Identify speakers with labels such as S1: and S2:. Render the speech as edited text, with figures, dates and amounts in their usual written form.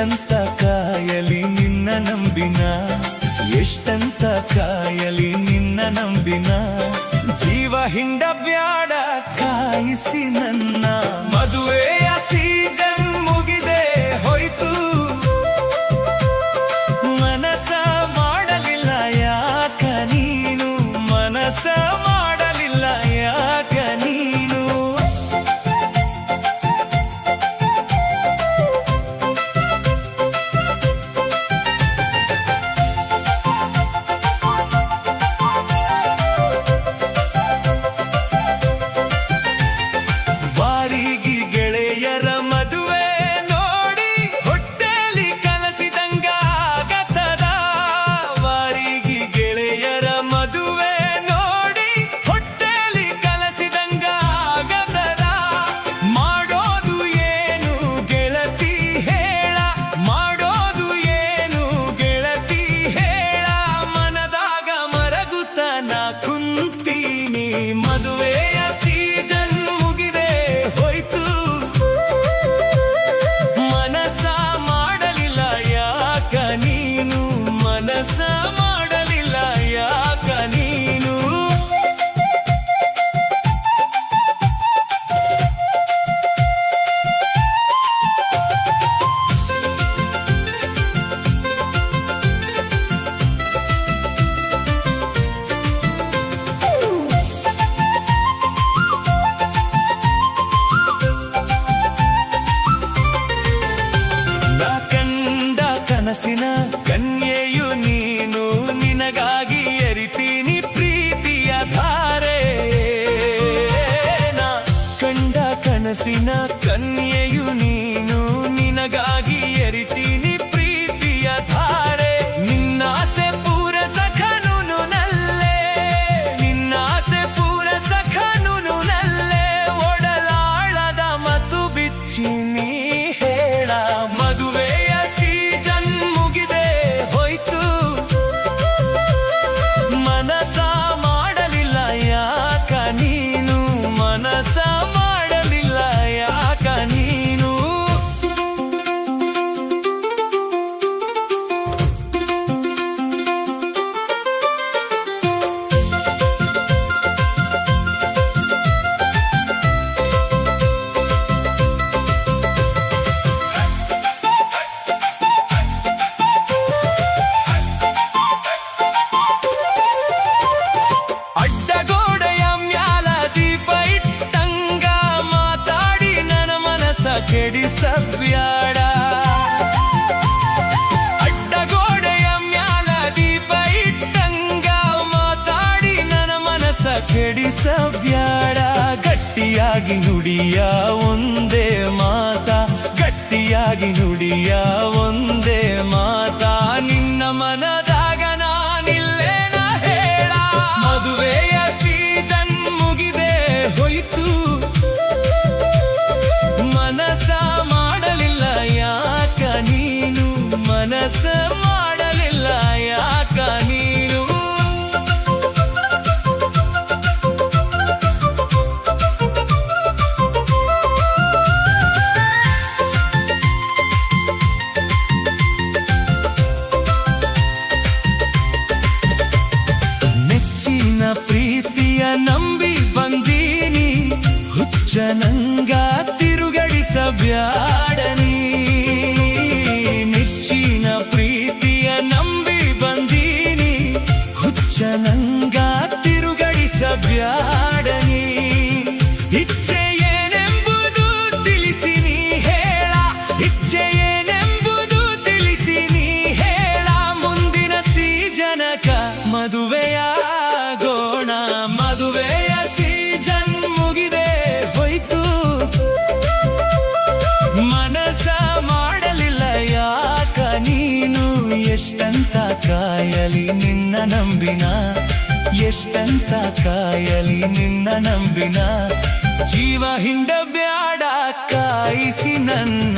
S1: ಎಷ್ಟಂತ ಕಾಯಲಿ ನಿನ್ನ ನಂಬಿನ, ಎಷ್ಟಂತ ಕಾಯಲಿ ನಿನ್ನ ನಂಬಿನ. ಜೀವ ಹಿಂಡ ಬ್ಯಾಡ ಕಾಯಿಸಿ ನನ್ನ, ಮದುವೆಯ ಸೀಸನ್ ಮುಗಿದೆ ಹೋಯ್ತು, ಮನಸ ಮಾಡಲಿಲ್ಲ ಯಾಕ ನೀನು, ಮನಸ ಮಾಡಲಿಲ್ಲ ಯಾಕ ನೀನು. ವಾರಿಗೆ ಗೆಳೆಯರ ಮದುವೆ ನೋಡಿ ಹೊಟ್ಟೆಲಿ ಕಲಸಿದಂಗ ಆಗತದ, ವಾರಿಗೆ ಗೆಳೆಯರ ಮದುವೆ ನೋಡಿ ಹೊಟ್ಟೆಲಿ ಕಲಸಿದಂಗ ಆಗತದ. ಮಾಡೋದು ಏನು ಗೆಳತಿ ಹೇಳ, ಮಾಡೋದು ಏನು ಗೆಳತಿ ಹೇಳ, ಮನದಾಗ ಮರಗುತ್ತನ ಕುಂತೀನಿ, ಮದುವೆಯ ಸೀಸನ್ ಮುಗಿದೆ ಹೋಯ್ತು, ಮನಸ ಮಾಡಲಿಲ್ಲ ಯಾಕ ನೀನು, ಮನಸ ಮಾಡಲಿಲ್ಲ ಯಾಕ ನೀನು. ನಾ ಕಂಡ ಕನಸಿನ ಕನ್ಯೆಯು ನೀನು, ನಿನಗಾಗಿ ಎರಿತೀನಿ ಪ್ರೀತಿಯ ಧಾರೆ. ನಾ ಕಂಡ ಕನಸಿನ ಕನ್ಯೆಯು ನೀನು, ನಿನಗಾಗಿ ಎರಿತೀನಿ ಪ್ರೀತಿಯ ಧಾರೆ. ನಿನ್ನಾಸೆ ಪೂರ ಸಖನುನು ನಲ್ಲೇ, ನಿನ್ನಾಸೆ ಪೂರ ಸಖನುನು ನಲ್ಲೇ, ಒಡಲಾಳದ ಮತ್ತು ಬಿಚ್ಚಿ ನೀ ಹೇಳ, ಮದುವೆಯ ಸೀಸನ್ ಮುಗಿದೆ ಹೋಯ್ತು, ಮನಸ ಮಾಡಲಿಲ್ಲ ಯಾಕ ನೀನು, ಮನಸ ಮಾಡಲಿಲ್ಲ ಯಾಕ ನೀನು. ಅಡ್ಡಗೋಡೆಯ ಮ್ಯಾಲ ದೀಪ ಇಟ್ಟಂಗ ಮಾತಾಡಿ ನನ್ನ ಮನಸ ಕೆಡಿಸಬ್ಯಾಡ, ಅಡ್ಡಗೋಡೆಯ ಮ್ಯಾಲ ದೀಪ ಇಟ್ಟಂಗ ಮಾತಾಡಿ ನನ್ನ ಮನಸ ಕೆಡಿಸಬ್ಯಾಡ. ಗಟ್ಟಿಯಾಗಿ ನುಡಿಯ ಒಂದೇ ಮಾತ, ಗಟ್ಟಿಯಾಗಿ ನುಡಿಯ ಒಂದೇ ಮಾತ, ನಿನ್ನ ಮನದಾಗ ನಾನಿಲ್ಲೇನ ಹೇಳ, ಮದುವೆಯ ಸೀಸನ್ ಮುಗಿದೆ ಹೋಯ್ತು, ಮನಸ ಮಾಡಲಿಲ್ಲ ಯಾಕ ನೀನು, ಮನಸ ಮಾಡಲಿಲ್ಲ ಯಾಕ ನೀನು. ನೆಚ್ಚಿನ ಪ್ರೀತಿಯ ನಂಬಿ ಬಂದೀನಿ, ಹುಚ್ಚನಂಗ ತಿರುಗಡಿಸಬ್ಯಾಡನಿ. ನೆಚ್ಚಿನ ಪ್ರೀತಿಯ ನಂಬಿ ಬಂದೀನಿ, ಹುಚ್ಚನಂಗ ತಿರುಗಡಿಸಬ್ಯಾಡನಿ. ಇಚ್ಛೆ ಏನೆಂಬುದು ತಿಳಿಸಿ ನೀ ಹೇಳ, ಇಚ್ಛೆ ಏನೆಂಬುದು ತಿಳಿಸಿ ನೀ ಹೇಳ, ಮುಂದಿನ ಸೀಸನಕ ಮದುವೆಯಾಗೋಣ, ಮದುವೆಯ ಸೀಸನ್ ಮುಗಿದೆ ಹೋಯ್ತು, ಮನಸ ಮಾಡಲಿಲ್ಲ ಯಾಕ ನೀನು. ಎಷ್ಟಂತ ಕಾಯಲಿ ನಿನ್ನ ನಂಬಿನ, ಎಷ್ಟಂತ ಕಾಯಲಿ ನಿನ್ನ ನಂಬಿನ. ಜೀವ ಹಿಂಡ ಬ್ಯಾಡ ಕಾಯಿಸಿ ನನ್ನ.